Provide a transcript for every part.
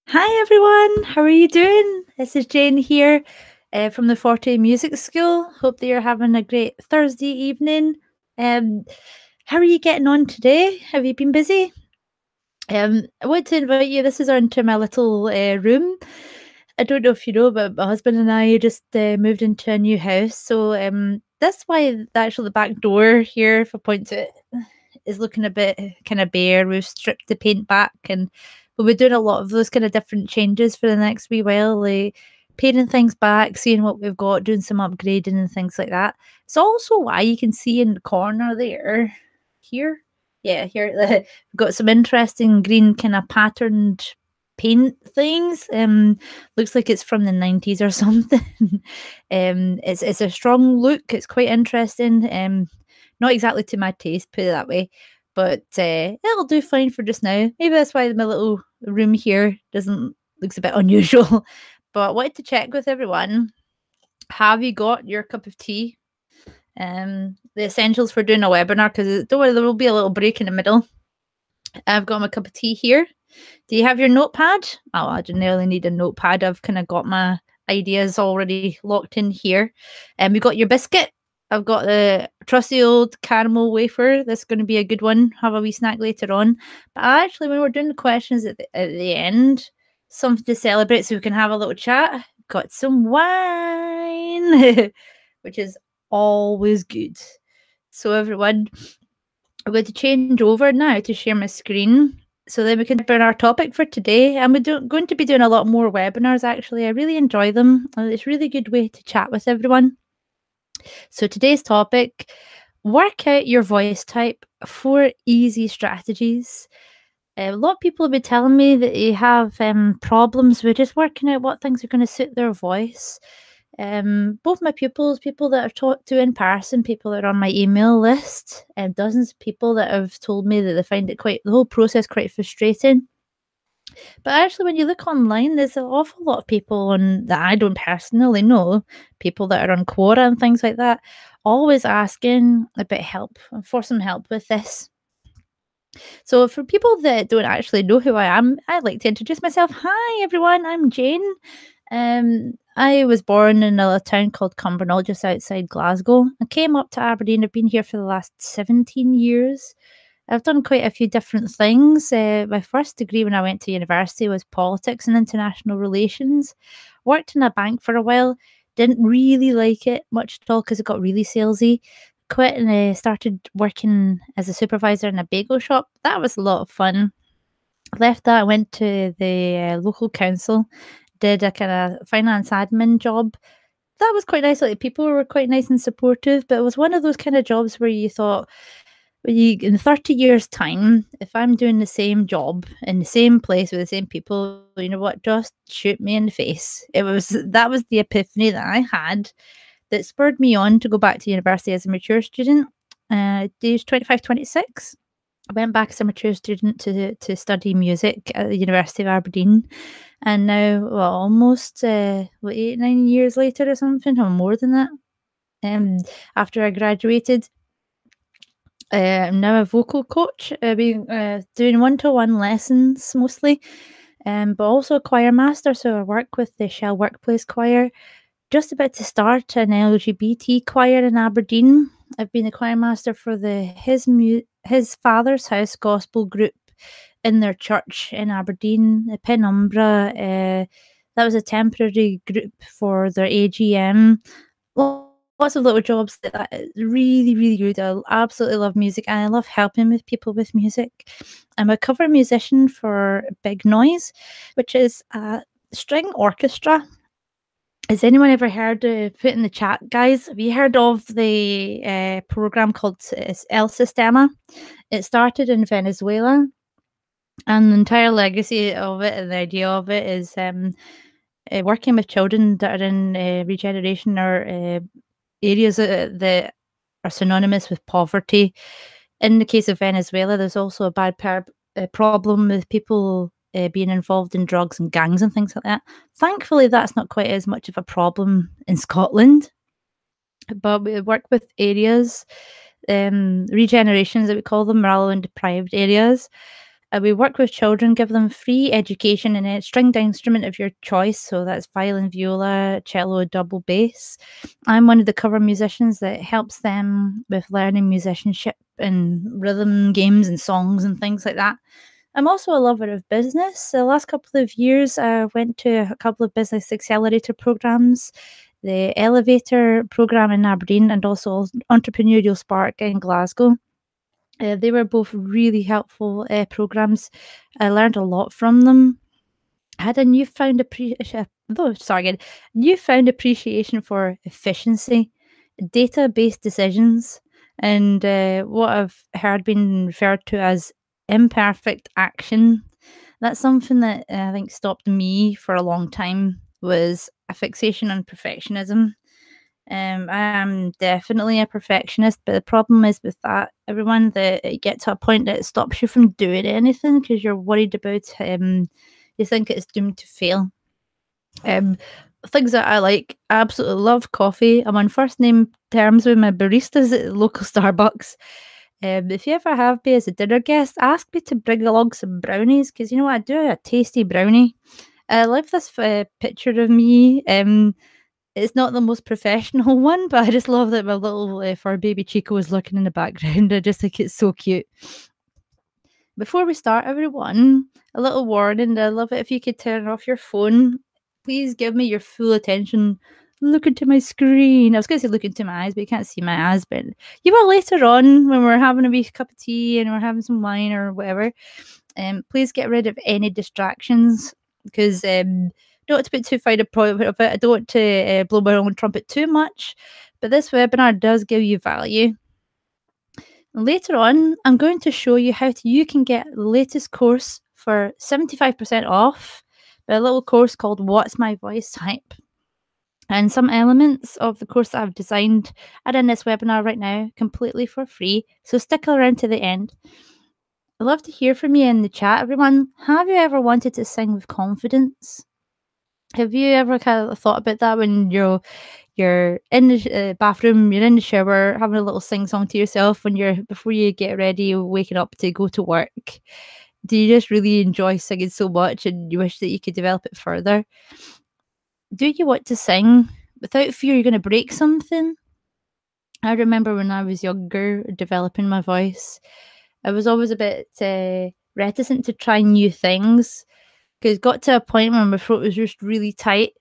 Hi everyone, how are you doing? This is Jane here from the Forte Music School. Hope that you're having a great Thursday evening. Um, how are you getting on today? Have you been busy? I want to invite you. This is onto my little room. I don't know if you know, but my husband and I just moved into a new house. So that's why the back door here, if I point to it, is looking a bit kind of bare. We've stripped the paint back and we'll be doing a lot of those kind of different changes for the next wee while, like painting things back, seeing what we've got, doing some upgrading and things like that. It's also why you can see in the corner there, here, yeah, here, we've got some interesting green kind of patterned paint things. Looks like it's from the 90s or something. It's a strong look. It's quite interesting. Not exactly to my taste, put it that way, but it'll do fine for just now. Maybe that's why my little room here doesn't looks a bit unusual. But I wanted to check with everyone. Have you got your cup of tea? The essentials for doing a webinar, because don't worry, there will be a little break in the middle. I've got my cup of tea here. Do you have your notepad? Oh, I didn't really need a notepad. I've kind of got my ideas already locked in here. And we got your biscuit. I've got the trusty old caramel wafer. That's going to be a good one. Have a wee snack later on. But actually, when we're doing the questions at the end, something to celebrate so we can have a little chat. Got some wine, which is always good. So everyone, I'm going to change over now to share my screen so then we can burn our topic for today. And we're going to be doing a lot more webinars actually. I really enjoy them. It's a really good way to chat with everyone. So today's topic, work out your voice type, 4 easy strategies. A lot of people have been telling me that they have problems with just working out what things are going to suit their voice. Both my pupils, people that I've talked to in person, people that are on my email list, and dozens of people that have told me that they find it the whole process quite frustrating. But actually, when you look online, there's an awful lot of people that I don't personally know, people that are on Quora and things like that, always asking about help and for some help with this. So, for people that don't actually know who I am, I'd like to introduce myself. Hi, everyone. I'm Jane. I was born in a town called Cumbernauld, just outside Glasgow. I came up to Aberdeen. I've been here for the last 17 years. I've done quite a few different things. My first degree when I went to university was politics and international relations. Worked in a bank for a while. Didn't really like it much at all because it got really salesy. Quit and started working as a supervisor in a bagel shop. That was a lot of fun. Left that, I went to the local council, did a kind of finance admin job. That was quite nice. Like people were quite nice and supportive, but it was one of those kind of jobs where you thought, in 30 years' time, if I'm doing the same job in the same place with the same people, you know what, just shoot me in the face. That was the epiphany that I had that spurred me on to go back to university as a mature student. Age 25, 26. I went back as a mature student to study music at the University of Aberdeen, and now, well, almost 8, 9 years later or something, or more than that. After I graduated, I'm now a vocal coach, doing one-to-one lessons mostly, but also a choir master. So I work with the Shell Workplace Choir. Just about to start an LGBT choir in Aberdeen. I've been a choir master for his father's house gospel group in their church in Aberdeen, the Penumbra. That was a temporary group for their AGM. Lots of little jobs that is really, really good. I absolutely love music and I love helping with people with music. I'm a cover musician for Big Noise, which is a string orchestra. Has anyone ever heard put in the chat, guys? Have you heard of the program called El Sistema? It started in Venezuela, and the entire legacy of it and the idea of it is working with children that are in regeneration or areas that are synonymous with poverty. In the case of Venezuela, there's also a bad problem with people being involved in drugs and gangs and things like that. Thankfully, that's not quite as much of a problem in Scotland. But we work with areas, regenerations that we call them, rural and deprived areas. We work with children, give them free education in a stringed instrument of your choice. So that's violin, viola, cello, double bass. I'm one of the cover musicians that helps them with learning musicianship and rhythm games and songs and things like that. I'm also a lover of business. The last couple of years, I went to a couple of business accelerator programs, the Elevator program in Aberdeen, and also Entrepreneurial Spark in Glasgow. They were both really helpful programs. I learned a lot from them. I had a newfound appreciation for efficiency, data-based decisions, and what I've heard being referred to as imperfect action. That's something that I think stopped me for a long time was a fixation on perfectionism. I am definitely a perfectionist, but the problem is with that, everyone, that it gets to a point that it stops you from doing anything because you're worried about, you think it's doomed to fail. Um, Things that I like, I absolutely love coffee. I'm on first name terms with my baristas at the local Starbucks. If you ever have me as a dinner guest, ask me to bring along some brownies because you know what, I do a tasty brownie. I love this picture of me. It's not the most professional one, but I just love that my little fur baby Chico is looking in the background. I just think it's so cute. Before we start, everyone, a little warning. I love it if you could turn off your phone. Please give me your full attention. Look into my screen. I was going to say look into my eyes, but you can't see my eyes. But you will later on when we're having a wee cup of tea and we're having some wine or whatever. Please get rid of any distractions because don't want to put too fine a point of it. I don't want to blow my own trumpet too much, but this webinar does give you value. Later on, I'm going to show you how you can get the latest course for 75% off by a little course called What's My Voice Type. And some elements of the course that I've designed are in this webinar right now, completely for free. So stick around to the end. I'd love to hear from you in the chat, everyone. Have you ever wanted to sing with confidence? Have you ever kind of thought about that when you're in the bathroom, you're in the shower, having a little sing song to yourself before you get ready, waking up to go to work? Do you just really enjoy singing so much and you wish that you could develop it further? Do you want to sing without fear you're going to break something? I remember when I was younger, developing my voice, I was always a bit reticent to try new things because it got to a point where my throat was just really tight.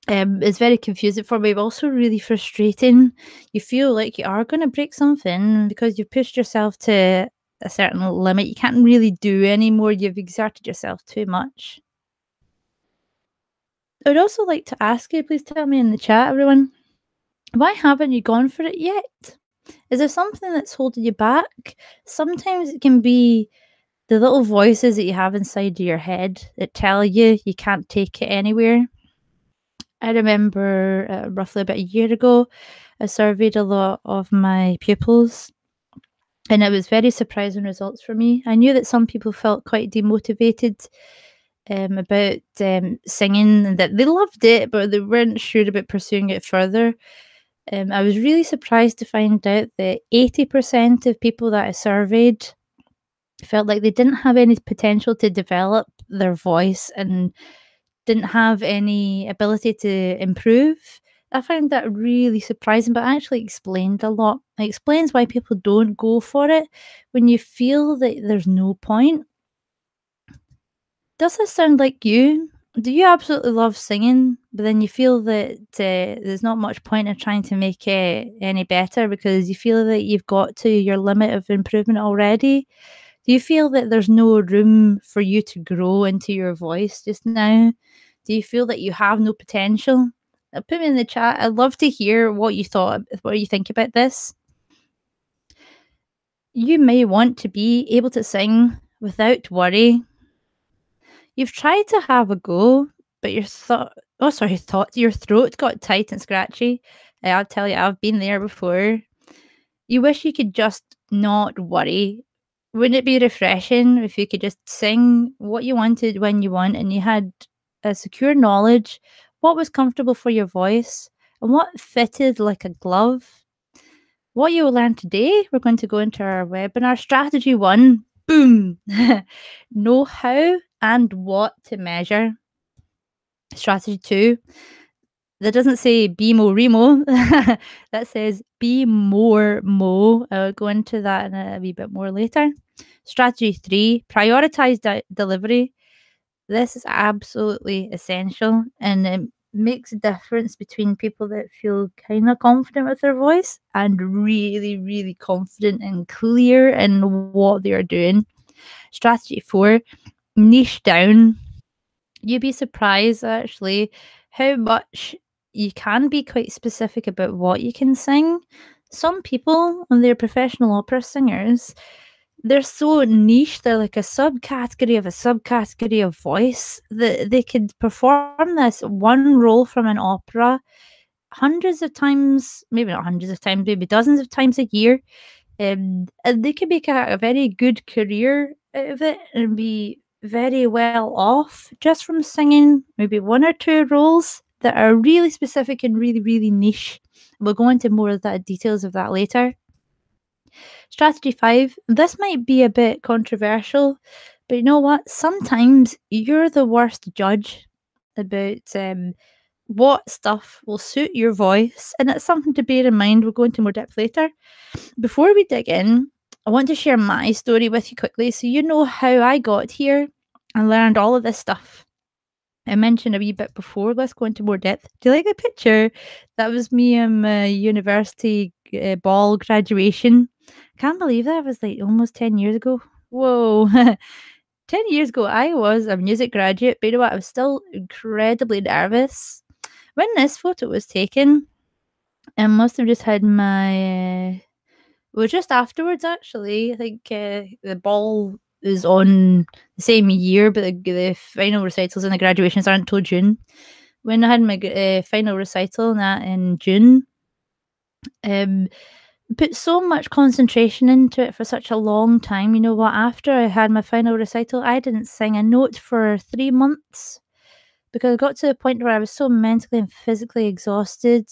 It's very confusing for me, but also really frustrating. You feel like you are going to break something because you've pushed yourself to a certain limit. You can't really do anymore. You've exerted yourself too much. I would also like to ask you, please tell me in the chat, everyone, why haven't you gone for it yet? Is there something that's holding you back? Sometimes it can be the little voices that you have inside your head that tell you you can't take it anywhere. I remember roughly about a year ago, I surveyed a lot of my pupils, and it was very surprising results for me. I knew that some people felt quite demotivated about singing and that they loved it, but they weren't sure about pursuing it further. I was really surprised to find out that 80% of people that I surveyed felt like they didn't have any potential to develop their voice and didn't have any ability to improve. I found that really surprising, but actually explained a lot. It explains why people don't go for it when you feel that there's no point. Does this sound like you? Do you absolutely love singing, but then you feel that there's not much point in trying to make it any better because you feel that you've got to your limit of improvement already? Do you feel that there's no room for you to grow into your voice just now? Do you feel that you have no potential? Put me in the chat. I'd love to hear what you think about this. You may want to be able to sing without worry. You've tried to have a go, but your throat got tight and scratchy. I'll tell you, I've been there before. You wish you could just not worry. Wouldn't it be refreshing if you could just sing what you wanted when you want and you had a secure knowledge what was comfortable for your voice and what fitted like a glove? What you will learn today, we're going to go into our webinar strategy 1. Boom. Know how and what to measure. Strategy 2. That doesn't say be more remo. That says be more mo. I'll go into that in a wee bit more later. Strategy 3. Prioritize delivery. This is absolutely essential, and it makes a difference between people that feel kind of confident with their voice and really, really confident and clear in what they are doing. Strategy 4. Niche down. You'd be surprised actually how much you can be quite specific about what you can sing. Some people, when they're professional opera singers, they're so niche, they're like a subcategory of a subcategory of voice that they could perform this one role from an opera hundreds of times, maybe not hundreds of times, maybe dozens of times a year. And they could make a very good career out of it and be very well off just from singing maybe one or two roles that are really specific and really, really niche. We'll go into more of that details of that later. Strategy 5. This might be a bit controversial, but you know what? Sometimes you're the worst judge about what stuff will suit your voice, and it's something to bear in mind. We'll go into more depth later. Before we dig in, I want to share my story with you quickly so you know how I got here and learned all of this stuff. I mentioned a wee bit before. Let's go into more depth. Do you like the picture? That was me in my university ball graduation. Can't believe that was like almost 10 years ago. Whoa. 10 years ago, I was a music graduate, but you know what? I was still incredibly nervous. When this photo was taken, I must have just had my well, just afterwards, actually. I think the ball is on the same year, but the final recitals and the graduations aren't till June. When I had my final recital and that in June, um, put so much concentration into it for such a long time. You know what? After I had my final recital, I didn't sing a note for 3 months because I got to the point where I was so mentally and physically exhausted.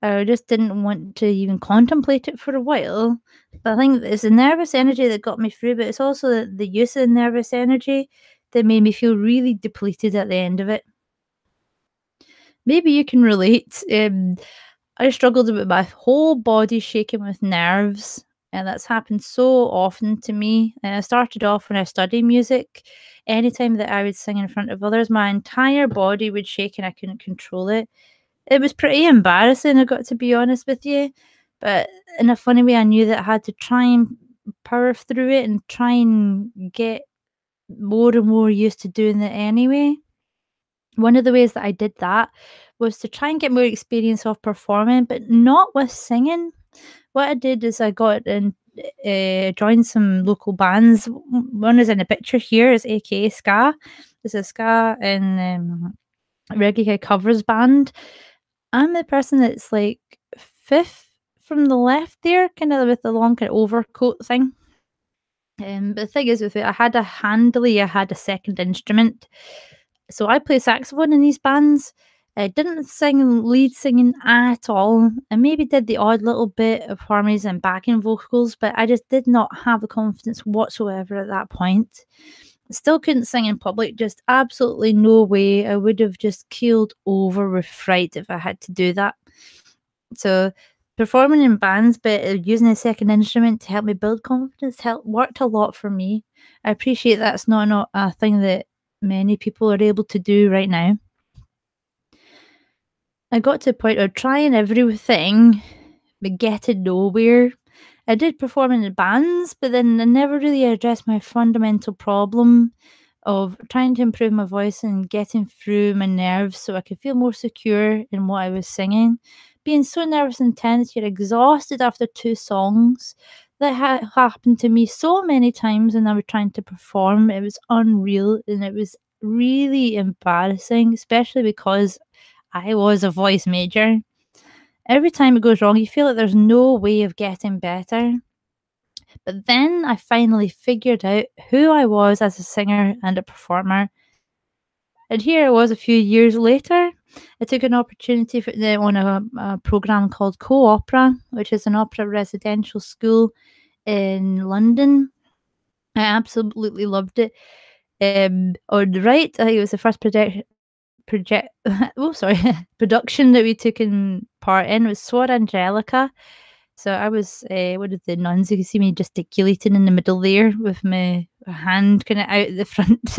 I just didn't want to even contemplate it for a while. But I think it's the nervous energy that got me through, but it's also the use of the nervous energy that made me feel really depleted at the end of it. Maybe you can relate. I struggled with my whole body shaking with nerves, and that's happened so often to me. I started off when I studied music. Anytime that I would sing in front of others, my entire body would shake and I couldn't control it. It was pretty embarrassing, I got to be honest with you, but in a funny way, I knew that I had to try and power through it and try and get more and more used to doing it anyway. One of the ways that I did that was to try and get more experience of performing, but not with singing. What I did is I got in, joined some local bands. One is in the picture here, is AKA Ska. It's a ska and reggae covers band. I'm the person that's like 5th from the left there, kinda with the long kind of overcoat thing. But the thing is with it, I had a handily, I had a second instrument. So I play saxophone in these bands. I didn't sing lead singing at all. I maybe did the odd little bit of harmonies and backing vocals, but I just did not have the confidence whatsoever at that point. Still couldn't sing in public, just absolutely no way. I would have just keeled over with fright if I had to do that. So performing in bands, but using a second instrument to help me build confidence worked a lot for me. I appreciate that's not a thing that many people are able to do right now. I got to a point of trying everything, but getting nowhere. I did perform in the bands, but then I never really addressed my fundamental problem of trying to improve my voice and getting through my nerves so I could feel more secure in what I was singing. Being so nervous and tense, you're exhausted after 2 songs. That happened to me so many times when I was trying to perform. It was unreal and it was really embarrassing, especially because I was a voice major. Every time it goes wrong, you feel like there's no way of getting better. But then I finally figured out who I was as a singer and a performer. And here I was a few years later. I took an opportunity on a program called Co-Opera, which is an opera residential school in London. I absolutely loved it. On the right, I think it was the first project oh, sorry, production that we took in part in was Suor Angelica. So I was, one of the nuns. You can see me gesticulating in the middle there with my hand kinda out at the front.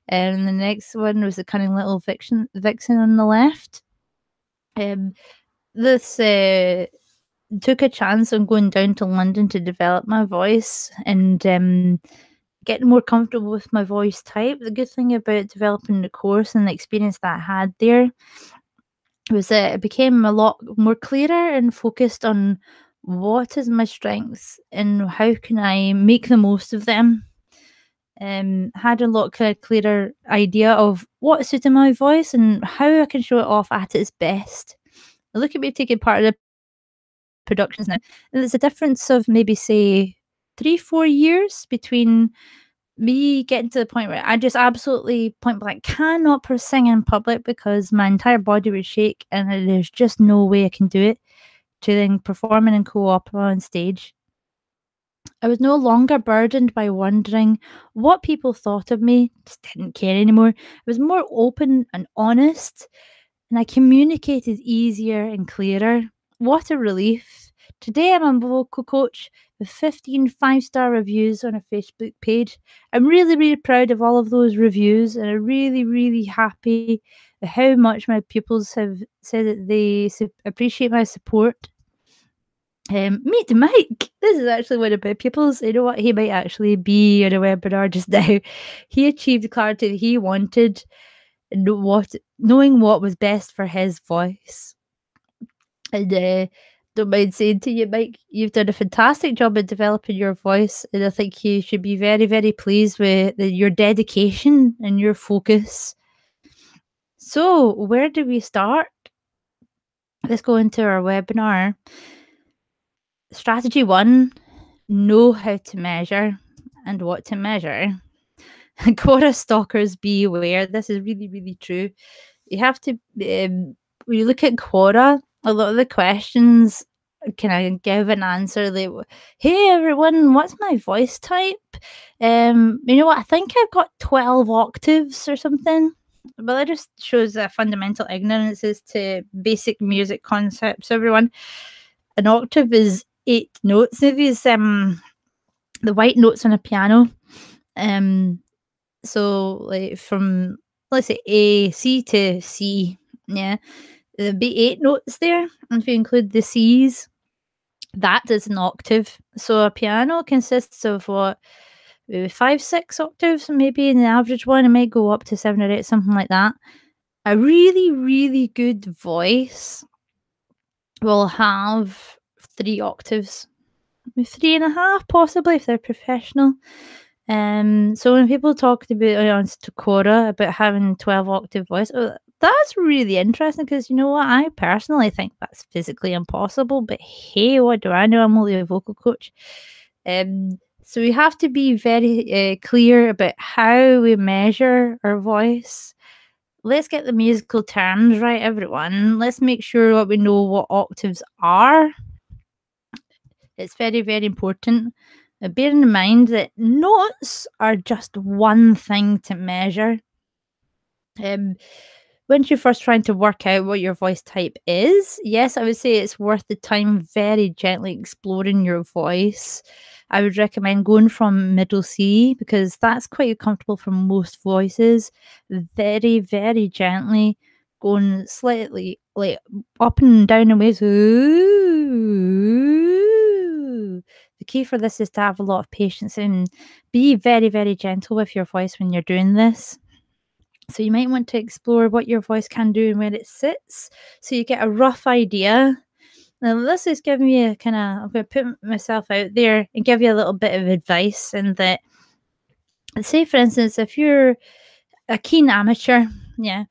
And the next one was the cunning little vixen on the left. Um, this, took a chance on going down to London to develop my voice and, getting more comfortable with my voice type. The good thing about developing the course and the experience that I had there was that it became a lot more clearer and focused on what is my strengths and how can I make the most of them. Had a lot kind of clearer idea of what suited my voice and how I can show it off at its best. Look at me taking part of the productions now, and there's a difference of maybe say 3, 4 years between me getting to the point where I just absolutely point blank cannot sing in public because my entire body would shake and there's just no way I can do it, to then performing in co-opera on stage. I was no longer burdened by wondering what people thought of me, just didn't care anymore. I was more open and honest, and I communicated easier and clearer. What a relief. Today I'm a vocal coach with 15 5-star reviews on a Facebook page. I'm really, really proud of all of those reviews, and I'm really, really happy at how much my pupils have said that they appreciate my support. Meet Mike. This is actually one of my pupils. You know what? He might actually be on a webinar just now. He achieved the clarity that he wanted, knowing what was best for his voice. And don't mind saying to you, Mike, you've done a fantastic job of developing your voice, and I think you should be very, very pleased with your dedication and your focus. So, where do we start? Let's go into our webinar. Strategy 1: know how to measure and what to measure. Quora stalkers, be aware. This is really, really true. You have to, when you look at Quora, a lot of the questions can I give an answer like, "Hey everyone, what's my voice type?" You know what? I think I've got 12 octaves or something. Well, that just shows a fundamental ignorance as to basic music concepts. Everyone, an octave is 8 notes. Now these the white notes on a piano. Um, so like from, let's say, A C to C. Yeah, there'd be 8 notes there, and if you include the C's, that is an octave. So a piano consists of what, maybe 5, 6 octaves, maybe in the average one, it might go up to 7 or 8, something like that. A really, really good voice will have 3 octaves, maybe 3.5, possibly if they're professional. So when people talk about on Stacora about having 12 octave voice, that's really interesting because you know what? I personally think that's physically impossible. But hey, what do I know? I'm only a vocal coach. So we have to be very clear about how we measure our voice. Let's get the musical terms right, everyone. Let's make sure that we know what octaves are. It's very, very important. Bearing in mind that notes are just one thing to measure. Once you're first trying to work out what your voice type is, yes, I would say it's worth the time very gently exploring your voice. I would recommend going from middle C because that's quite comfortable for most voices. Very, very gently going slightly like up and down in waves. Ooh. The key for this is to have a lot of patience and be very, very gentle with your voice when you're doing this. So you might want to explore what your voice can do and where it sits so you get a rough idea. Now, this is giving me a kind of, I'm going to put myself out there and give you a little bit of advice. And that, say, for instance, if you're a keen amateur, yeah,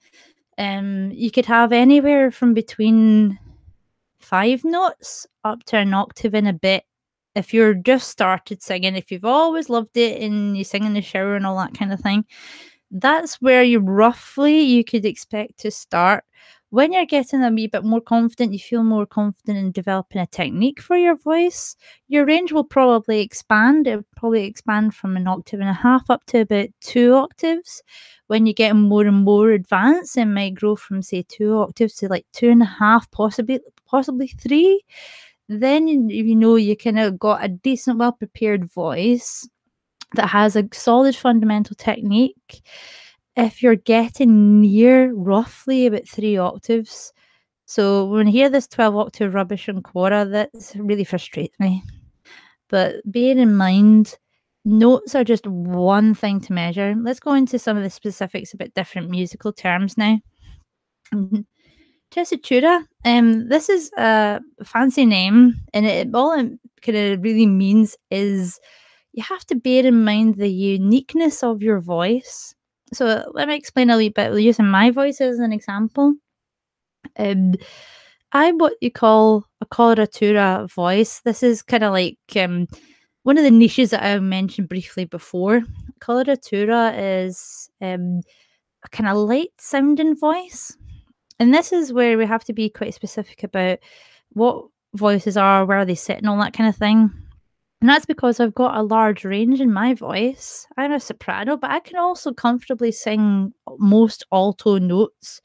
you could have anywhere from between 5 notes up to an octave and a bit. If you're just started singing, if you've always loved it and you sing in the shower and all that kind of thing, That's where you could expect to start. When you're getting a wee bit more confident, you feel more confident in developing a technique for your voice, your range will probably expand. It'll probably expand from an octave and a half up to about 2 octaves. When you get more and more advanced, it might grow from, say, 2 octaves to like 2.5, possibly 3. Then you kinda got a decent, well-prepared voice that has a solid fundamental technique. If you're getting near roughly about 3 octaves, so when I hear this 12 octave rubbish and quarter, that's really frustrates me. But bear in mind, notes are just one thing to measure. Let's go into some of the specifics about different musical terms now. Mhm. Tessitura, this is a fancy name, and all it kinda really means is you have to bear in mind the uniqueness of your voice. So let me explain a little bit using my voice as an example. Um, I'm what you call a coloratura voice. This is kind of like one of the niches that I mentioned briefly before. Coloratura is a kind of light sounding voice. And this is where we have to be quite specific about what voices are, where they sit, and all that kind of thing. And that's because I've got a large range in my voice. I'm a soprano, but I can also comfortably sing most alto notes,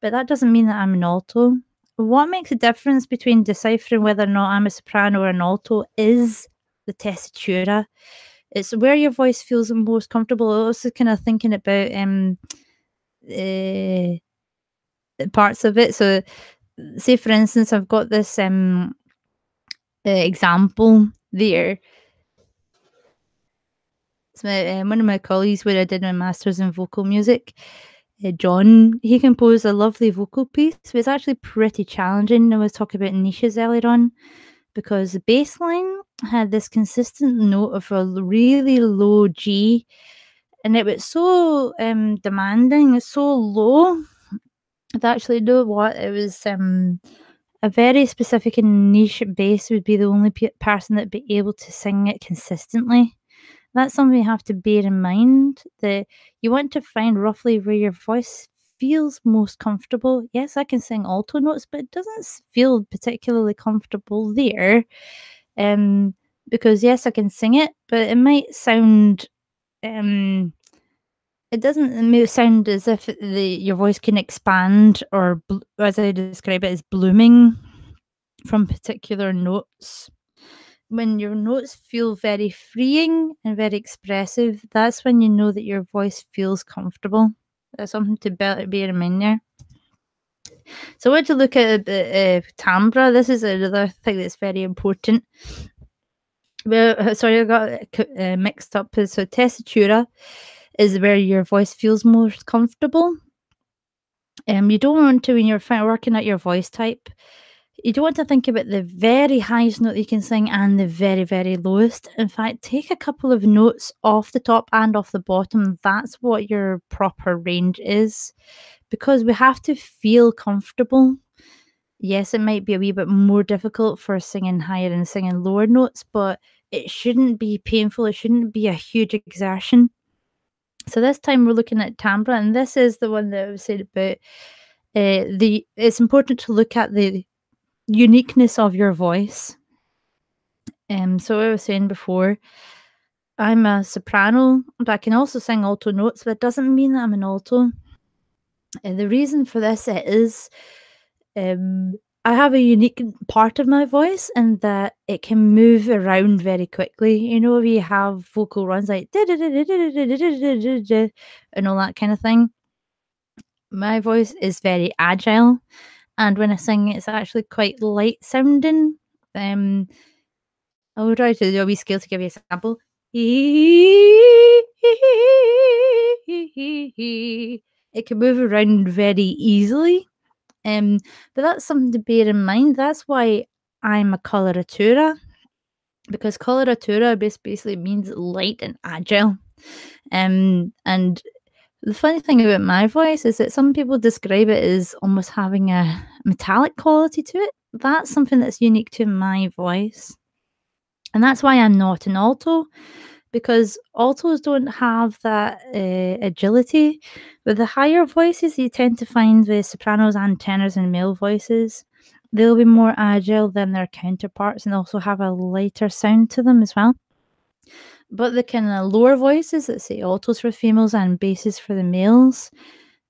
but that doesn't mean that I'm an alto. What makes a difference between deciphering whether or not I'm a soprano or an alto is the tessitura. It's where your voice feels the most comfortable. Also, kind of thinking about uh, parts of it. So, say for instance, I've got this example there. It's one of my colleagues where I did my master's in vocal music. John, he composed a lovely vocal piece. It was actually pretty challenging. I was talking about niches earlier on because the bass line had this consistent note of a really low G, and it was so demanding, it's so low. That actually, know what? It was a very specific and niche bass would be the only person that'd be able to sing it consistently. That's something you have to bear in mind, that you want to find roughly where your voice feels most comfortable. Yes, I can sing alto notes, but it doesn't feel particularly comfortable there. Um, because yes, I can sing it, but it might sound um it doesn't sound as if your voice can expand or as I describe it as blooming from particular notes. When your notes feel very freeing and very expressive, that's when you know that your voice feels comfortable. That's something to bear in mind there. So I want to look at the timbre. This is another thing that's very important. Well, sorry, I got mixed up. So tessitura is where your voice feels most comfortable. You don't want to, when you're working at your voice type, you don't want to think about the very highest note you can sing and the very, very lowest. In fact, take a couple of notes off the top and off the bottom. That's what your proper range is, because we have to feel comfortable. Yes, it might be a wee bit more difficult for singing higher and singing lower notes, but it shouldn't be painful. It shouldn't be a huge exertion. So this time we're looking at timbre, and this is the one that I was saying about it's important to look at the uniqueness of your voice. So I was saying before, I'm a soprano, but I can also sing alto notes, but it doesn't mean that I'm an alto. And the reason for this is um, I have a unique part of my voice in that it can move around very quickly. You know, we have vocal runs like and all that kind of thing. My voice is very agile, and when I sing, it's actually quite light sounding. Um, I'll try to do a wee scale to give you a sample. It can move around very easily. Um, but that's something to bear in mind. That's why I'm a coloratura, because coloratura basically means light and agile. And the funny thing about my voice is that some people describe it as almost having a metallic quality to it. That's something that's unique to my voice. And that's why I'm not an alto, because altos don't have that agility. With the higher voices, you tend to find the sopranos and tenors and male voices, they'll be more agile than their counterparts and also have a lighter sound to them as well. But the kind of lower voices, let's say altos for females and basses for the males,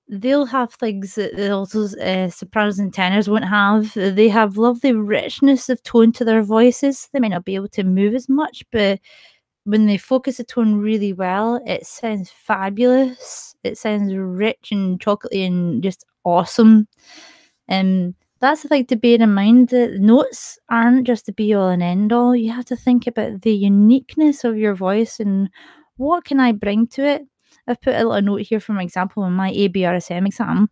they'll have things that the altos, sopranos and tenors won't have. They have lovely richness of tone to their voices. They might not be able to move as much, but when they focus the tone really well, it sounds fabulous. It sounds rich and chocolatey and just awesome. And that's the thing to bear in mind, that notes aren't just the be all and end all. You have to think about the uniqueness of your voice and what can I bring to it. I've put a little note here from example in my ABRSM exam.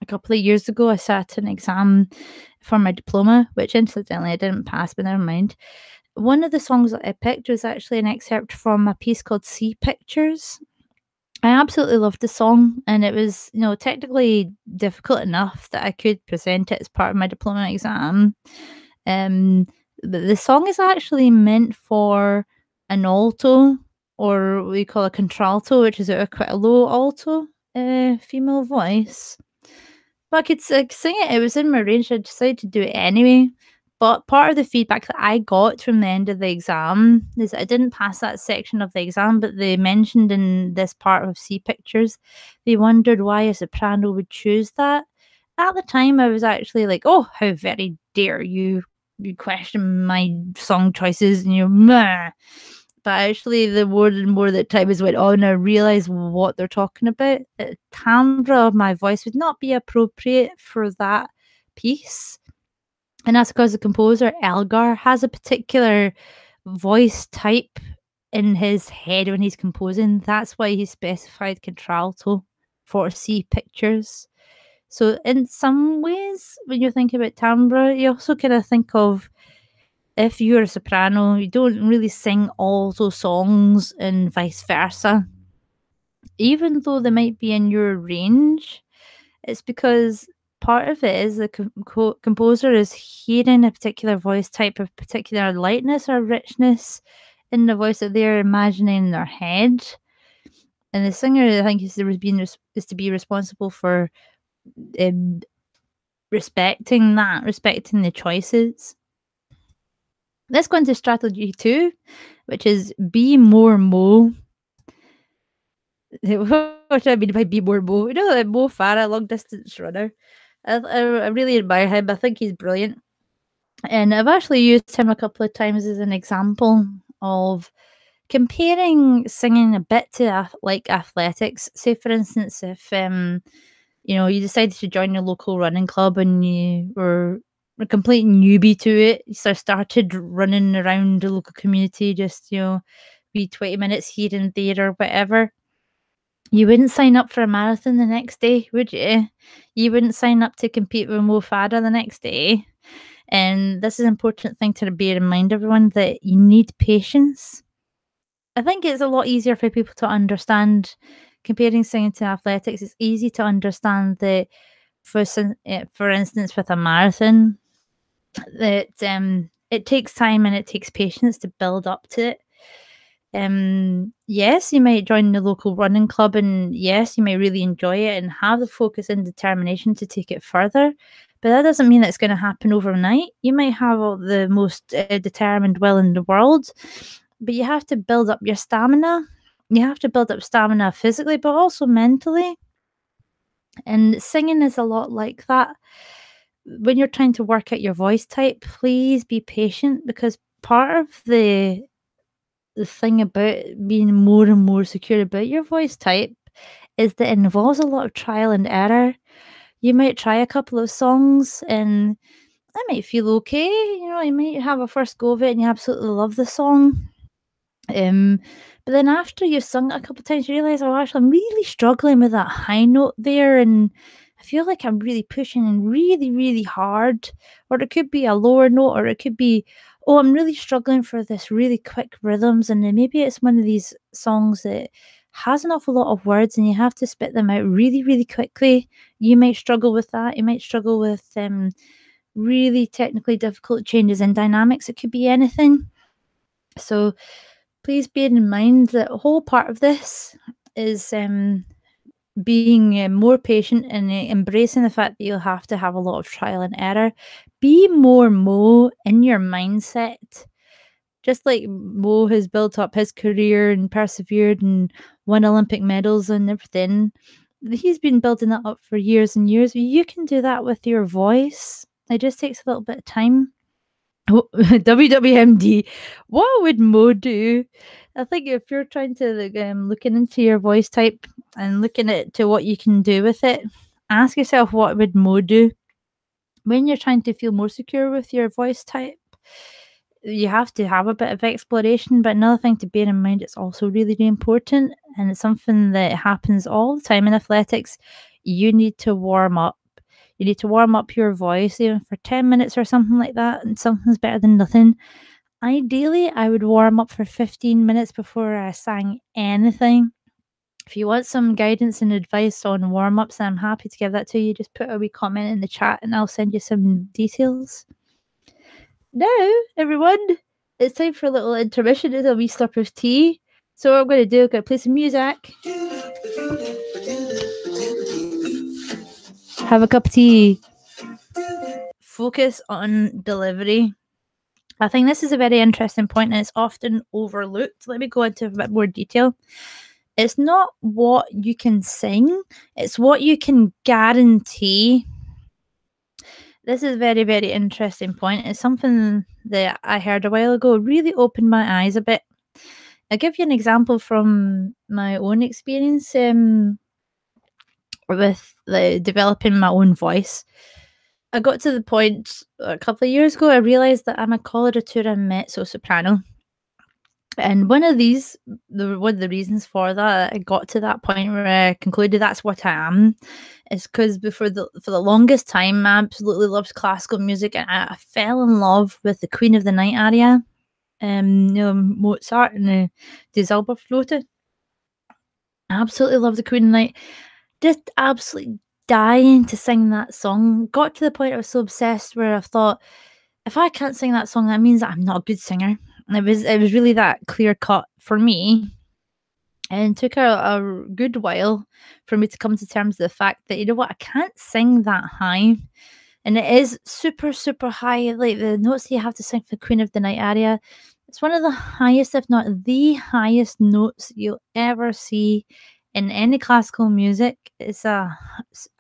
A couple of years ago, I sat an exam for my diploma, which incidentally I didn't pass, but never mind. One of the songs that I picked was actually an excerpt from a piece called Sea Pictures. I absolutely loved the song, and it was, technically difficult enough that I could present it as part of my diploma exam. Um, but the song is actually meant for an alto, or we call a contralto, which is quite a low alto female voice. But I could sing it. It was in my range. I decided to do it anyway. But part of the feedback that I got from the end of the exam is I didn't pass that section of the exam, but they mentioned in this part of Sea Pictures, they wondered why a soprano would choose that. At the time, I was actually like, "Oh, how very dare you question my song choices?" And meh. But actually, the more and more that time has went on, I realised what they're talking about. The timbre of my voice would not be appropriate for that piece. And that's because the composer, Elgar, has a particular voice type in his head when he's composing. That's why he specified contralto for Sea Pictures. So in some ways, when you're thinking about timbre, you also kind of think of, if you're a soprano, you don't really sing alto songs and vice versa. Even though they might be in your range, it's because part of it is the composer is hearing a particular voice type, of particular lightness or richness in the voice that they're imagining in their head. And the singer, I think, is to be responsible for um, respecting that, respecting the choices. Let's go into strategy 2, which is be more Mo. What do I mean by be more Mo? You know, like Mo Farah, long distance runner. I really admire him. I think he's brilliant. And I've actually used him a couple of times as an example of comparing singing a bit to like athletics. Say, for instance, if you decided to join your local running club and you were a complete newbie to it, so started running around the local community, just be 20 minutes here and there or whatever. You wouldn't sign up for a marathon the next day, would you? You wouldn't sign up to compete with Mo Farah the next day. And this is an important thing to bear in mind, everyone, that you need patience. I think it's a lot easier for people to understand comparing singing to athletics. It's easy to understand that for instance, with a marathon, that it takes time and it takes patience to build up to it. Yes, you might join the local running club, and yes, you may really enjoy it and have the focus and determination to take it further. But that doesn't mean that it's going to happen overnight. You might have all the most determined will in the world, but you have to build up your stamina. You have to build up stamina physically, but also mentally. And singing is a lot like that. When you're trying to work out your voice type, please be patient, because part of the thing about being more and more secure about your voice type is that it involves a lot of trial and error. You might try a couple of songs and that might feel okay. You might have a first go of it and you absolutely love the song. Um, but then after you've sung it a couple of times, you realize, oh, actually, I'm really struggling with that high note there, and I feel like I'm really pushing and really, really hard. Or it could be a lower note, or it could be, oh, I'm really struggling for this really quick rhythms, and then maybe it's one of these songs that has an awful lot of words, and you have to spit them out really, really quickly. You might struggle with that. You might struggle with really technically difficult changes in dynamics. It could be anything. So please bear in mind that a whole part of this is being more patient and embracing the fact that you'll have to have a lot of trial and error. Be more Mo in your mindset. Just like Mo has built up his career and persevered and won Olympic medals and everything, he's been building that up for years and years. You can do that with your voice. It just takes a little bit of time. WWMD, what would Mo do? I think if you're trying to looking into your voice type and looking at to what you can do with it, ask yourself what would Mo do when you're trying to feel more secure with your voice type. You have to have a bit of exploration, but another thing to bear in mind, it's also really, really important, and it's something that happens all the time in athletics. You need to warm up. You need to warm up your voice, even for 10 minutes or something like that, and something's better than nothing. Ideally, I would warm up for 15 minutes before I sang anything. If you want some guidance and advice on warm ups, I'm happy to give that to you. Just put a wee comment in the chat and I'll send you some details. Now, everyone, it's time for a little intermission. It's a wee slurp of tea. So, what I'm going to do, I'm going to play some music, have a cup of tea, focus on delivery. I think this is a very interesting point and it's often overlooked. Let me go into a bit more detail. It's not what you can sing, it's what you can guarantee. This is a very, very interesting point. It's something that I heard a while ago, really opened my eyes a bit. I'll give you an example from my own experience with developing my own voice. I got to the point a couple of years ago, I realised that I'm a coloratura mezzo soprano. And one of the reasons for that, I got to that point where I concluded that's what I am, is because for the longest time, I absolutely loved classical music, and I fell in love with the Queen of the Night aria, Mozart and the Die Zauberflöte. I absolutely love the Queen of the Night. Just absolutely dying to sing that song. Got to the point I was so obsessed where I thought, if I can't sing that song, that means that I'm not a good singer. And it was really that clear cut for me. And it took a good while for me to come to terms with the fact that, you know what, I can't sing that high. And it is super, super high. Like the notes you have to sing for Queen of the Night aria, it's one of the highest, if not the highest notes you'll ever see in any classical music. It's a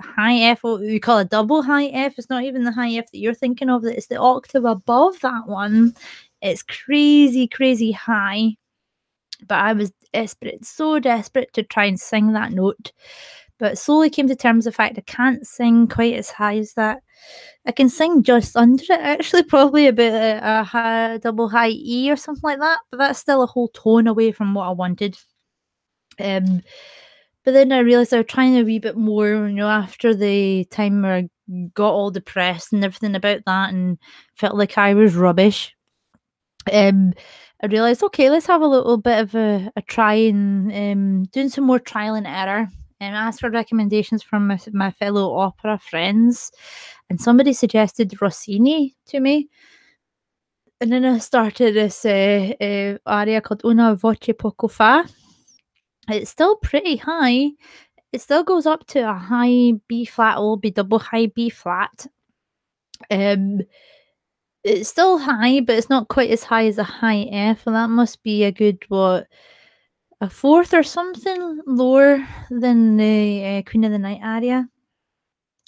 high F, what we call a double high F. It's not even the high F that you're thinking of, it's the octave above that one. It's crazy, crazy high. But I was desperate, so desperate to try and sing that note. But slowly came to terms with the fact I can't sing quite as high as that. I can sing just under it, actually, probably about a double high E or something like that. But that's still a whole tone away from what I wanted. But then I realised I was trying a wee bit more, after the time where I got all depressed and everything about that and felt like I was rubbish. I realised, okay, let's have a little bit of a try and doing some more trial and error. And asked for recommendations from my fellow opera friends. And somebody suggested Rossini to me. And then I started this aria called Una voce poco fa. It's still pretty high. It still goes up to a high B flat, will be double high B flat. It's still high, but it's not quite as high as a high F, and that must be a good, a fourth or something lower than the Queen of the Night aria.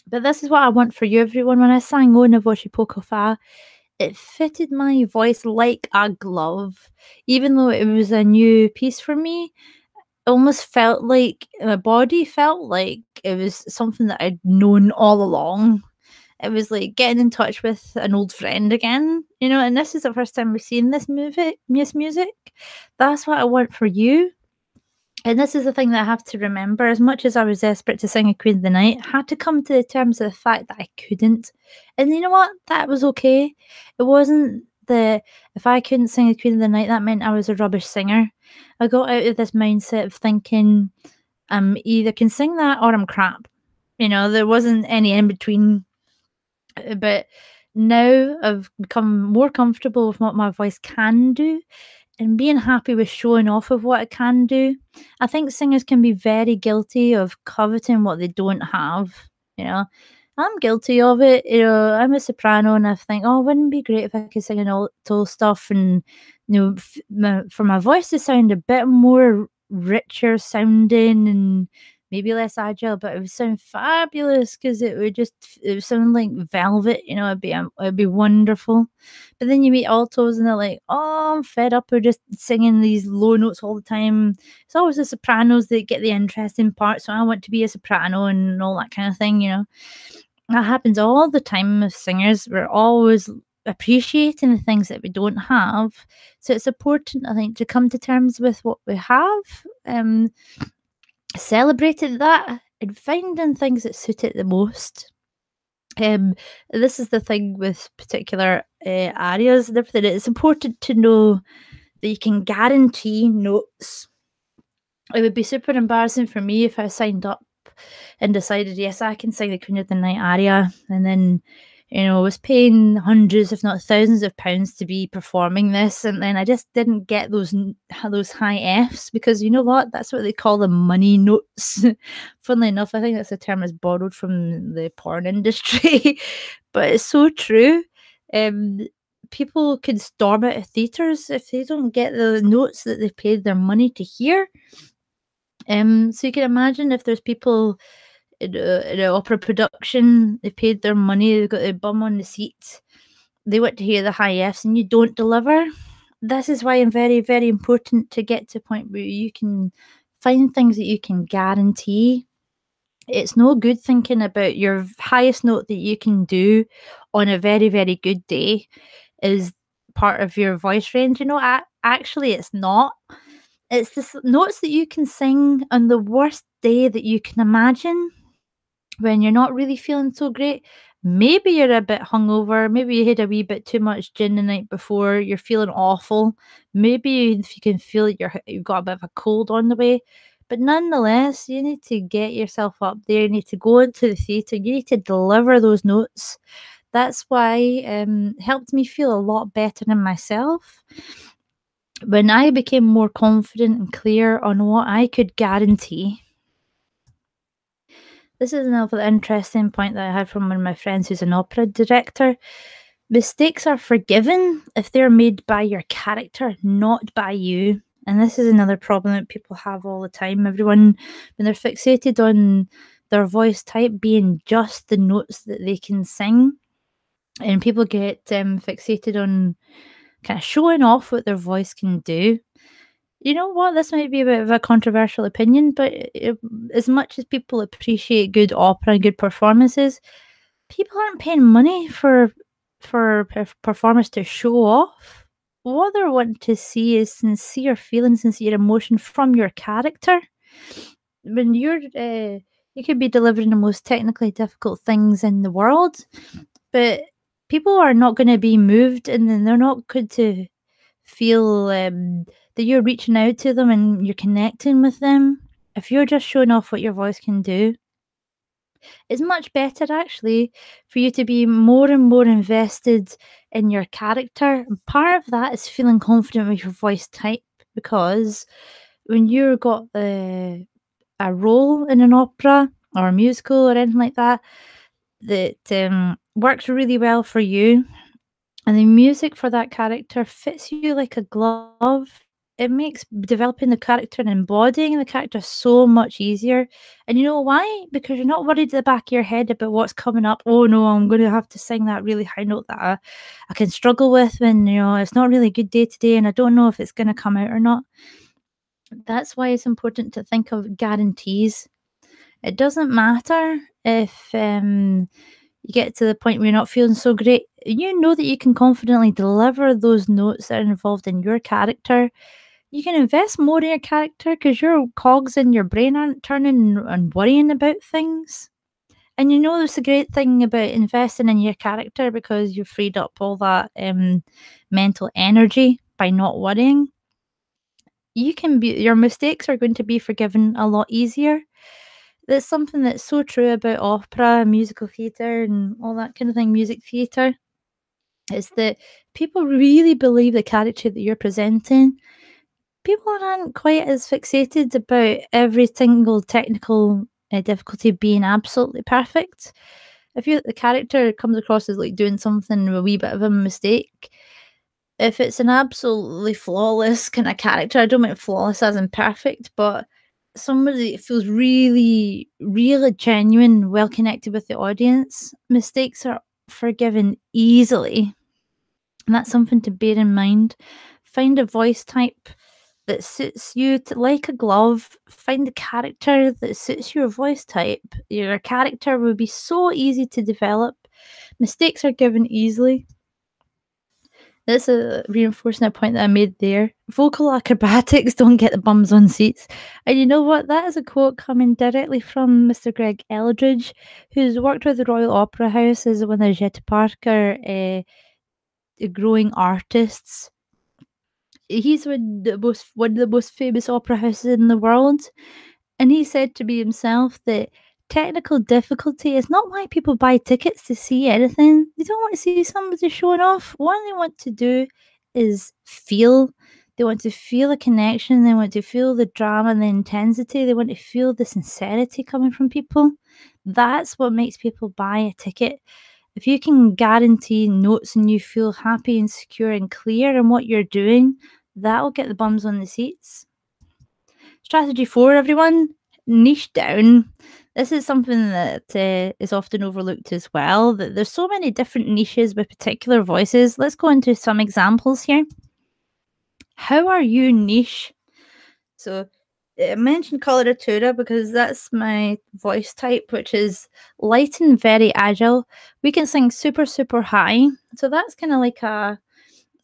But this is what I want for you, everyone. When I sang Una voce poco fa, it fitted my voice like a glove. Even though it was a new piece for me, it almost felt like my body felt like it was something that I'd known all along. It was like getting in touch with an old friend again, and this is the first time we've seen this music. That's what I want for you. And this is the thing that I have to remember. As much as I was desperate to sing a Queen of the Night, I had to come to terms with the fact that I couldn't. And you know what? That was okay. It wasn't that if I couldn't sing a Queen of the Night, that meant I was a rubbish singer. I got out of this mindset of thinking I'm either can sing that or I'm crap. There wasn't any in between. But now I've become more comfortable with what my voice can do. and being happy with showing off of what I can do. I think singers can be very guilty of coveting what they don't have, you know. I'm guilty of it. I'm a soprano and I think, oh, wouldn't it be great if I could sing an alto stuff and, for my voice to sound a bit more richer sounding and maybe less agile, but it would sound fabulous because it would sound like velvet, it'd be wonderful. But then you meet altos and they're like, "Oh, I'm fed up of just singing these low notes all the time." It's always the sopranos that get the interesting part, so I want to be a soprano and all that kind of thing. That happens all the time with singers. We're always appreciating the things that we don't have. So it's important, I think, to come to terms with what we have, celebrating that and finding things that suit it the most. Um, this is the thing with particular areas and everything. It's important to know that you can guarantee notes. It would be super embarrassing for me if I signed up and decided, yes, I can sing the Queen of the Night aria, and then, was paying hundreds, if not thousands of pounds to be performing this, and then I just didn't get those high Fs because you know what? That's what they call the money notes. Funnily enough, I think that's a term that's borrowed from the porn industry, but it's so true. Um, People can storm out of theatres if they don't get the notes that they've paid their money to hear. So you can imagine if there's people in a opera production, they paid their money, they've got their bum on the seat, they want to hear the high Fs and you don't deliver. This is why it's very, very important to get to a point where you can find things that you can guarantee. It's no good thinking about your highest note that you can do on a very, very good day is part of your voice range. Actually, it's not. It's the notes that you can sing on the worst day that you can imagine when you're not really feeling so great. Maybe you're a bit hungover, maybe you had a wee bit too much gin the night before, you're feeling awful. Maybe if you can feel it, you've got a bit of a cold on the way. But nonetheless, you need to get yourself up there. You need to go into the theatre. You need to deliver those notes. That's why it helped me feel a lot better in myself. When I became more confident and clear on what I could guarantee. This is another interesting point that I had from one of my friends who's an opera director. Mistakes are forgiven if they're made by your character, not by you. And this is another problem that people have all the time. Everyone, when they're fixated on their voice type being just the notes that they can sing, and people get fixated on kind of showing off what their voice can do. You know what? This might be a bit of a controversial opinion, but as much as people appreciate good opera and good performances, people aren't paying money for performers to show off. What they're wanting to see is sincere feeling, sincere emotion from your character. When you could be delivering the most technically difficult things in the world, but people are not going to be moved, and then they're not going to feel that you're reaching out to them and you're connecting with them. If you're just showing off what your voice can do, it's much better actually for you to be more and more invested in your character. And part of that is feeling confident with your voice type because when you've got a role in an opera or a musical or anything like that that works really well for you, and the music for that character fits you like a glove. It makes developing the character and embodying the character so much easier. And you know why? Because you're not worried at the back of your head about what's coming up. Oh no, I'm going to have to sing that really high note that I can struggle with when, it's not really a good day today and I don't know if it's going to come out or not. That's why it's important to think of guarantees. It doesn't matter if you get to the point where you're not feeling so great. You know that you can confidently deliver those notes that are involved in your character. You can invest more in your character because your cogs in your brain aren't turning and worrying about things. And there's a great thing about investing in your character because you've freed up all that mental energy by not worrying. Your mistakes are going to be forgiven a lot easier. That's something that's so true about opera, musical theatre, and all that kind of thing, music theatre. It's that people really believe the character that you're presenting. People aren't quite as fixated about every single technical difficulty being absolutely perfect. If the character comes across as like doing something with a wee bit of a mistake, if it's an absolutely flawless kind of character, I don't mean flawless as in perfect, but somebody that feels really, really genuine, well connected with the audience, mistakes are forgiven easily. And that's something to bear in mind. Find a voice type that suits you like a glove. Find the character that suits your voice type. Your character will be so easy to develop. Mistakes are given easily. That's a reinforcing a point that I made there. Vocal acrobatics don't get the bums on seats. And you know what? That is a quote coming directly from Mr. Greg Eldridge, who's worked with the Royal Opera House as one of Jetta Parker growing artists. He's one of the most famous opera houses in the world. And he said to me himself that technical difficulty is not why people buy tickets to see anything. They don't want to see somebody showing off. What they want to do is feel. They want to feel a connection. They want to feel the drama and the intensity. They want to feel the sincerity coming from people. That's what makes people buy a ticket. If you can guarantee notes and you feel happy and secure and clear in what you're doing, that'll get the bums on the seats. Strategy 4, everyone, niche down. This is something that is often overlooked as well. That there's so many different niches with particular voices. Let's go into some examples here. How are you niche? So I mentioned coloratura because that's my voice type, which is light and very agile. We can sing super, super high. So that's kind of like a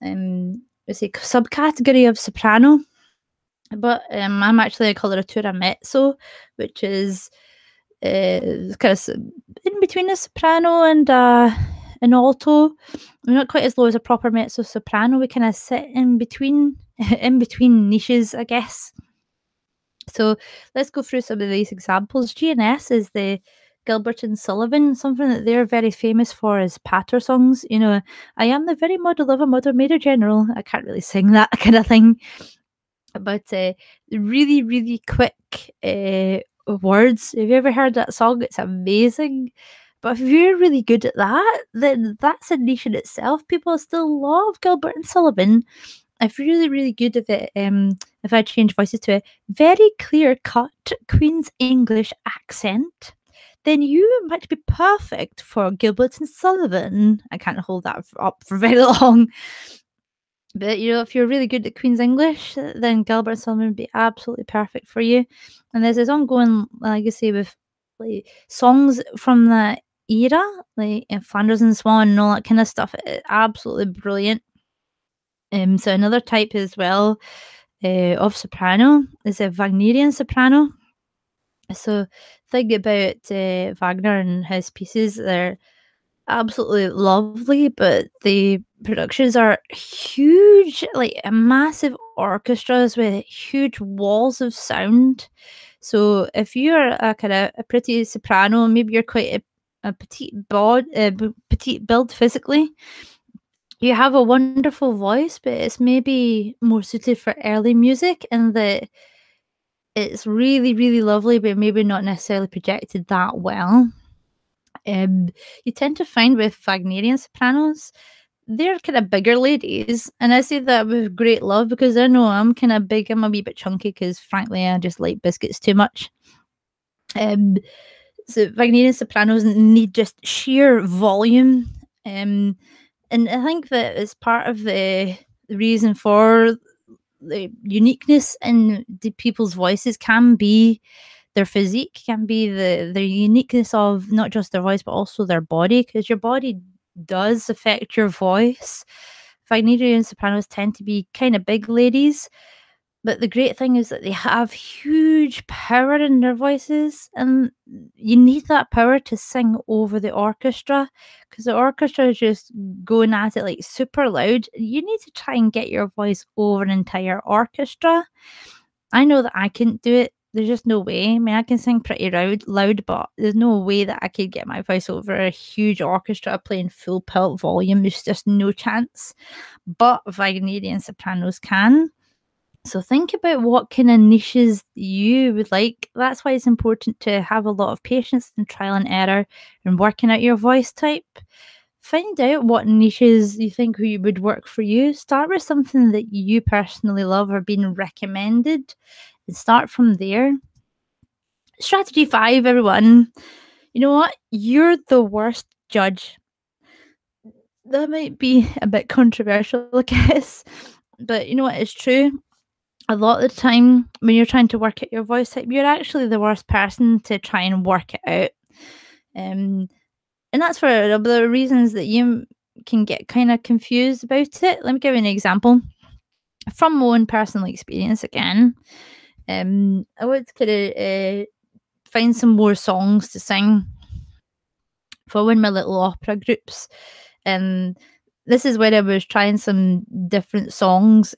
subcategory of soprano. But I'm actually a coloratura mezzo, which is kind of in between a soprano and an alto. We're not quite as low as a proper mezzo soprano. We kind of sit in between, in between niches, I guess. So let's go through some of these examples. GNS is the Gilbert and Sullivan. Something that they're very famous for is patter songs. You know, I am the very model of a modern major general. I can't really sing that kind of thing. But really, really quick words. Have you ever heard that song? It's amazing. But if you're really good at that, then that's a niche in itself. People still love Gilbert and Sullivan. If you're really, really good at it, if I change voices to a very clear cut Queen's English accent, then you might be perfect for Gilbert and Sullivan. I can't hold that up for very long. But, you know, if you're really good at Queen's English, then Gilbert and Sullivan would be absolutely perfect for you. And there's this ongoing legacy with like songs from that era, like Flanders and Swan and all that kind of stuff. Absolutely brilliant. So another type as well of soprano is a Wagnerian soprano. So think about Wagner and his pieces. They're absolutely lovely, but the productions are huge, like massive orchestras with huge walls of sound. So if you're a kind of a pretty soprano, maybe you're quite a petite build physically, you have a wonderful voice, but it's maybe more suited for early music, and that it's really, really lovely, but maybe not necessarily projected that well. You tend to find with Wagnerian sopranos, they're kind of bigger ladies, and I say that with great love because I know I'm kind of big. I'm a wee bit chunky because, frankly, I just like biscuits too much. So Wagnerian sopranos need just sheer volume, and I think that is part of the reason for the uniqueness in the people's voices can be their physique, can be the uniqueness of not just their voice but also their body, because your body does affect your voice. Wagnerian sopranos tend to be kind of big ladies, but the great thing is that they have huge power in their voices, and you need that power to sing over the orchestra, because the orchestra is just going at it like super loud. You need to try and get your voice over an entire orchestra. I know that I couldn't do it. there's just no way. I mean, I can sing pretty loud, but there's no way that I could get my voice over a huge orchestra playing full pelt volume. There's just no chance. But Wagnerian sopranos can. So think about what kind of niches you would like. That's why it's important to have a lot of patience and trial and error and working out your voice type. Find out what niches you think would work for you. Start with something that you personally love or been recommended and start from there. Strategy 5, everyone. You know what? You're the worst judge. That might be a bit controversial, I guess, but you know what? It's true. A lot of the time when you're trying to work out your voice type, you're actually the worst person to try and work it out. And that's for the reasons that you can get kind of confused about it. Let me give you an example from my own personal experience again. I would kind of find some more songs to sing for one of my little opera groups. This is where I was trying some different songs.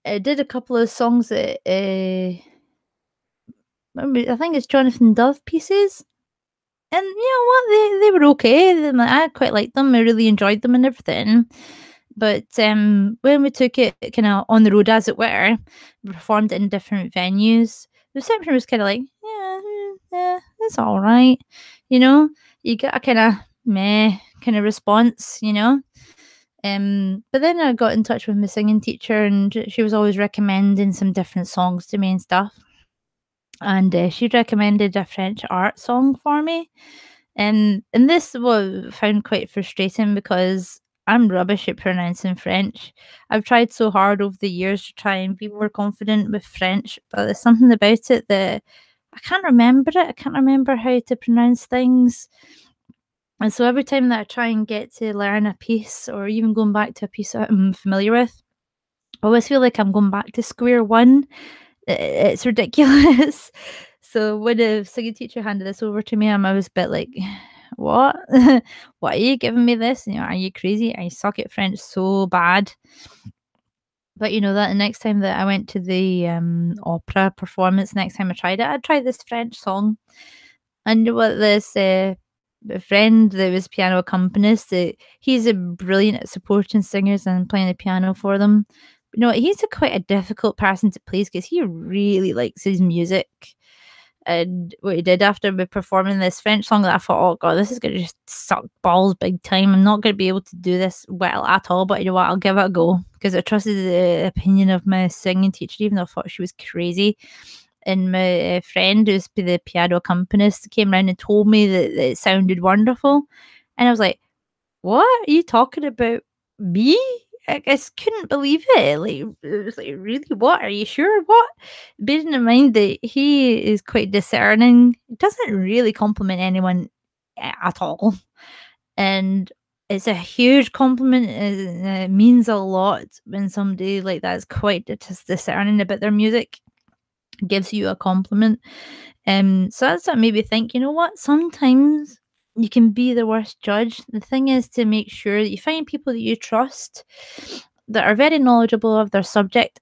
I did a couple of songs that I think it's Jonathan Dove pieces. And you know what? They were okay. I quite liked them. I really enjoyed them and everything. But when we took it kind of on the road, as it were, we performed it in different venues. The reception was kind of like, yeah, it's all right. You know, you get a kind of meh kind of response, you know. But then I got in touch with my singing teacher, and she was always recommending some different songs to me and stuff. And she recommended a French art song for me. And this was found quite frustrating because I'm rubbish at pronouncing French. I've tried so hard over the years to try and be more confident with French, but there's something about it that I can't remember it. I can't remember how to pronounce things. And so every time that I try and get to learn a piece or even going back to a piece that I'm familiar with, I always feel like I'm going back to square one. It's ridiculous. So when the singing teacher handed this over to me, I was a bit like, "What? Why are you giving me this? You know, are you crazy? I suck at French so bad." But you know that the next time that I went to the opera performance, next time I tried it, I'd try this French song. And what this friend that was piano accompanist, he's a brilliant at supporting singers and playing the piano for them. But, you know, he's quite a difficult person to please because he really likes his music. And what he did after me performing this French song, that I thought, oh god, this is gonna just suck balls big time. I'm not gonna be able to do this well at all. But you know what? I'll give it a go because I trusted the opinion of my singing teacher, even though I thought she was crazy. And my friend, who's the piano accompanist, came round and told me that it sounded wonderful. And I was like, "What are you talking about me?" I just couldn't believe it. Like, it was like, "Really? What? Are you sure? What?" Bearing in mind that he is quite discerning, doesn't really compliment anyone at all. And it's a huge compliment. It means a lot when somebody like that is quite discerning about their music, gives you a compliment. So that's what made me think, you know what? Sometimes you can be the worst judge. The thing is to make sure that you find people that you trust that are very knowledgeable of their subject.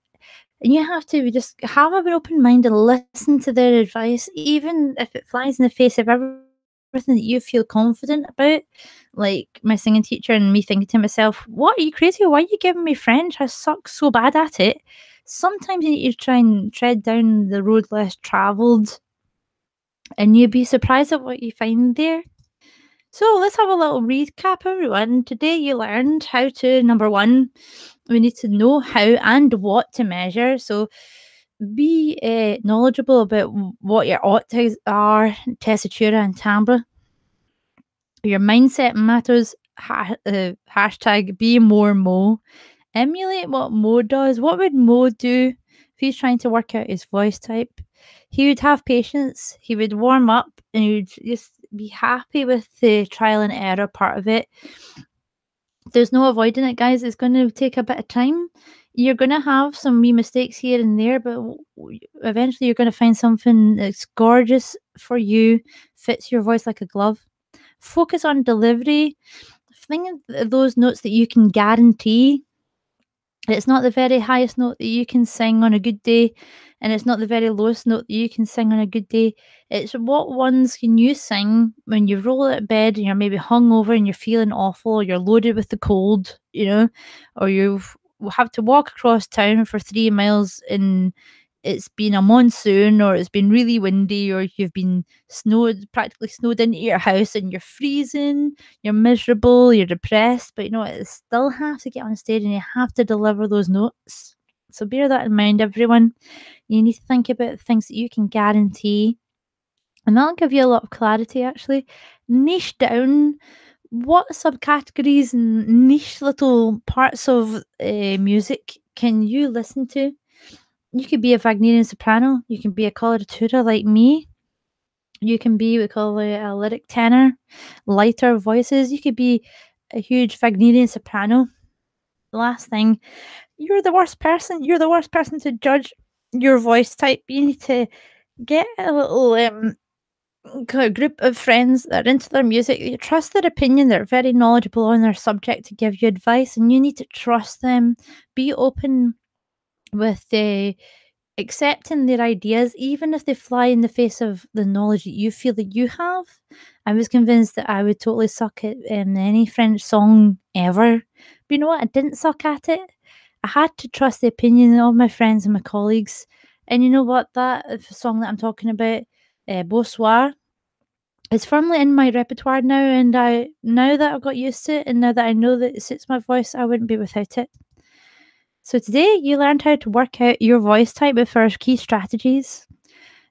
And you have to just have an open mind and listen to their advice, even if it flies in the face of everything that you feel confident about. Like my singing teacher and me thinking to myself, what, are you crazy? Why are you giving me French? I suck so bad at it. Sometimes you need to try and tread down the road less travelled, and you'd be surprised at what you find there. So let's have a little recap, everyone. Today you learned how to, number one, we need to know how and what to measure. So be knowledgeable about what your octaves are, tessitura and timbre. Your mindset matters. Hashtag be more Mo. Emulate what Mo does. What would Mo do if he's trying to work out his voice type? He would have patience. He would warm up and he would just be happy with the trial and error part of it. There's no avoiding it, guys. It's going to take a bit of time. You're going to have some wee mistakes here and there, but eventually you're going to find something that's gorgeous for you, fits your voice like a glove. Focus on delivery. Think of those notes that you can guarantee. It's not the very highest note that you can sing on a good day, and it's not the very lowest note that you can sing on a good day. It's what ones can you sing when you roll out of bed and you're maybe hungover and you're feeling awful, or you're loaded with the cold, or you've have to walk across town for 3 miles and it's been a monsoon, or it's been really windy, or you've been practically snowed into your house and you're freezing, you're miserable, you're depressed, but you know what? You still have to get on stage and you have to deliver those notes. So bear that in mind, everyone. You need to think about things that you can guarantee, and that'll give you a lot of clarity actually. Niche down what subcategories and niche little parts of music can you listen to. You could be a Wagnerian soprano, you can be a coloratura like me, you can be, we call it a lyric tenor, lighter voices, you could be a huge Wagnerian soprano. Last thing, you're the worst person to judge your voice type. You need to get a little group of friends that are into their music. You trust their opinion, they're very knowledgeable on their subject to give you advice, and you need to trust them. Be open with the accepting their ideas, even if they fly in the face of the knowledge that you feel that you have. I was convinced that I would totally suck at any French song ever. But you know what? I didn't suck at it. I had to trust the opinion of my friends and my colleagues. And you know what? That song that I'm talking about, Bonsoir, is firmly in my repertoire now. And now that I've got used to it, and now that I know that it suits my voice, I wouldn't be without it. So today you learned how to work out your voice type with our key strategies.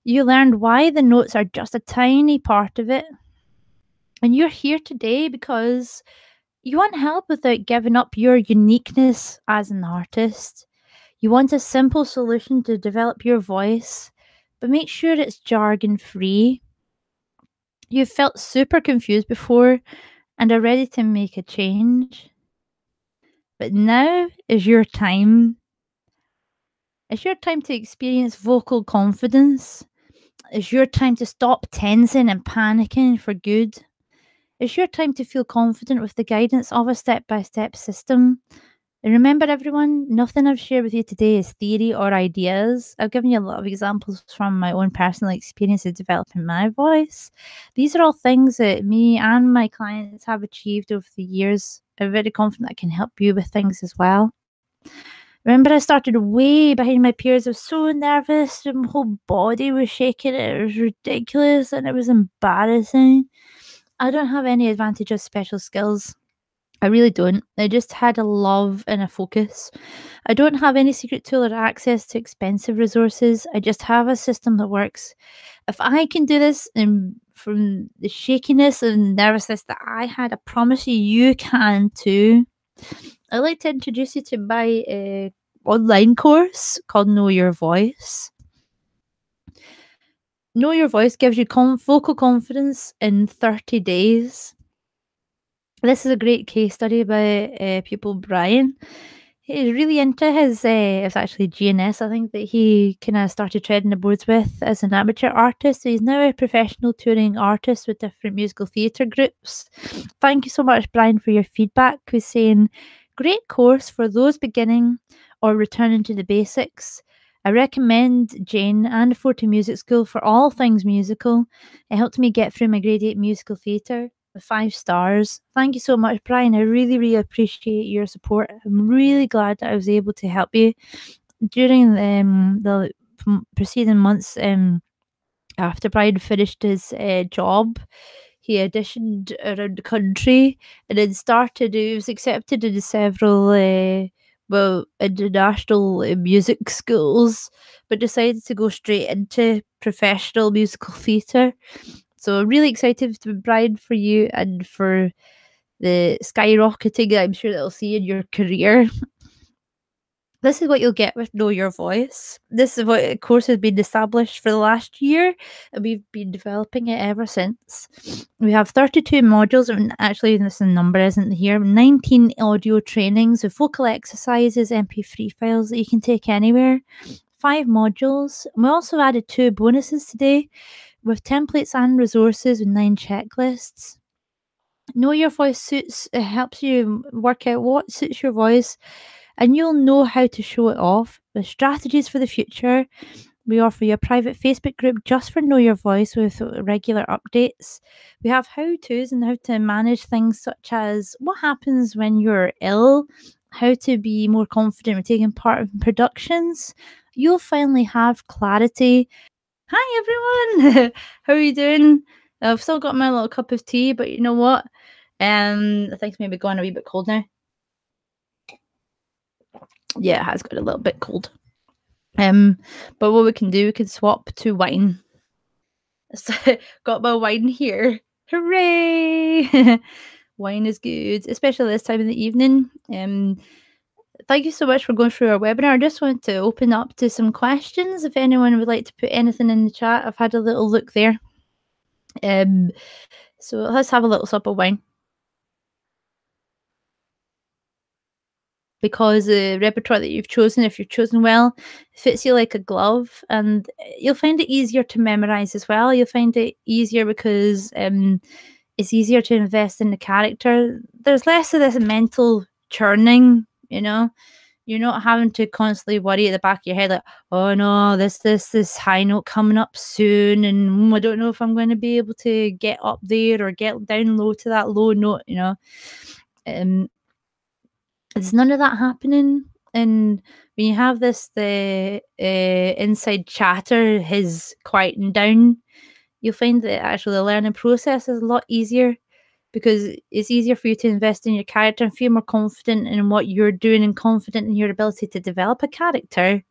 You learned why the notes are just a tiny part of it. And you're here today because you want help without giving up your uniqueness as an artist. You want a simple solution to develop your voice, but make sure it's jargon free. You've felt super confused before and are ready to make a change. But now is your time. It's your time to experience vocal confidence. It's your time to stop tensing and panicking for good. It's your time to feel confident with the guidance of a step by step system. And remember, everyone, nothing I've shared with you today is theory or ideas. I've given you a lot of examples from my own personal experiences developing my voice. These are all things that me and my clients have achieved over the years. I'm very confident I can help you with things as well. Remember, I started way behind my peers. I was so nervous. My whole body was shaking. It was ridiculous and it was embarrassing. I don't have any advantage of special skills. I really don't. I just had a love and a focus. I don't have any secret tool or access to expensive resources. I just have a system that works. If I can do this, and from the shakiness and nervousness that I had, I promise you can too. I'd like to introduce you to my online course called Know Your Voice. Know Your Voice gives you vocal confidence in 30 days. This is a great case study by pupil Brian. He's really into his, it's actually GNS, I think, that he kind of started treading the boards with as an amateur artist. So he's now a professional touring artist with different musical theatre groups. Thank you so much, Brian, for your feedback. He's saying, great course for those beginning or returning to the basics. I recommend Jayne and Forte Music School for all things musical. It helped me get through my grade 8 musical theatre with 5 stars. Thank you so much, Brian. I really, really appreciate your support. I'm really glad that I was able to help you during the preceding months. After Brian finished his job, he auditioned around the country and then he was accepted into several international music schools, but decided to go straight into professional musical theatre. So I'm really excited to Brian for you and for the skyrocketing that I'm sure that will see in your career. This is what you'll get with Know Your Voice. This is what course has been established for the last year, and we've been developing it ever since. We have 32 modules, and actually this number isn't here, 19 audio trainings with vocal exercises, MP3 files that you can take anywhere, 5 modules. And we also added 2 bonuses today with templates and resources with 9 checklists. Know Your Voice helps you work out what suits your voice and you'll know how to show it off with strategies for the future. We offer you a private Facebook group just for Know Your Voice with regular updates. We have how to's and how to manage things such as what happens when you're ill, how to be more confident with taking part in productions. You'll finally have clarity. Hi everyone, how are you doing? I've still got my little cup of tea, but you know what? I think it's maybe gone a wee bit cold now. Yeah, it has got a little bit cold. But what we can do, we can swap to wine. So, got my wine here. Hooray! Wine is good, especially this time of the evening. Thank you so much for going through our webinar. I just want to open up to some questions. If anyone would like to put anything in the chat, I've had a little look there. So let's have a little sip of wine. Because the repertoire that you've chosen, if you've chosen well, fits you like a glove, and you'll find it easier to memorize as well. You'll find it easier because it's easier to invest in the character. There's less of this mental churning, you know. You're not having to constantly worry at the back of your head like, oh no, this high note coming up soon, and I don't know if I'm going to be able to get up there or get down low to that low note, you know. Um, there's none of that happening, and when you have this, the inside chatter is quieting down, you'll find that actually the learning process is a lot easier because it's easier for you to invest in your character and feel more confident in what you're doing and confident in your ability to develop a character.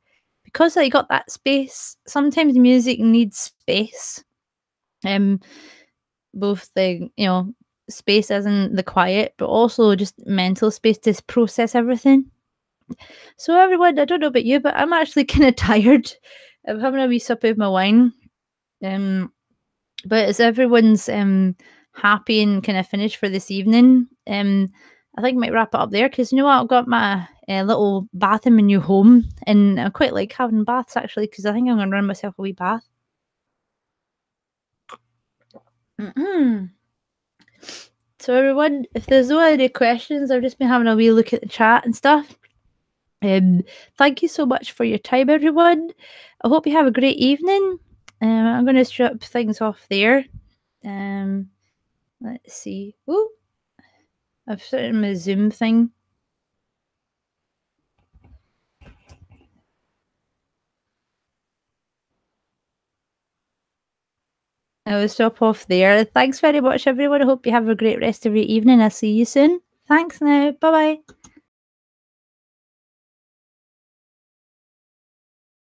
Because I got that space, sometimes music needs space. Um, both the, space as in the quiet, but also just mental space to process everything. So everyone, I don't know about you, but I'm actually kind of tired. I'm having a wee sip of my wine. Um, but as everyone's happy and kind of finished for this evening, I think I might wrap it up there because you know what, I've got my little bath in my new home, and I quite like having baths actually because I think I'm going to run myself a wee bath. So everyone, if there's no other questions, I've just been having a wee look at the chat and stuff. Thank you so much for your time, everyone. I hope you have a great evening. I'm going to strip things off there. Let's see. Oh, I've set in my Zoom thing. I will stop off there. Thanks very much, everyone. I hope you have a great rest of your evening. I'll see you soon. Thanks now. Bye bye.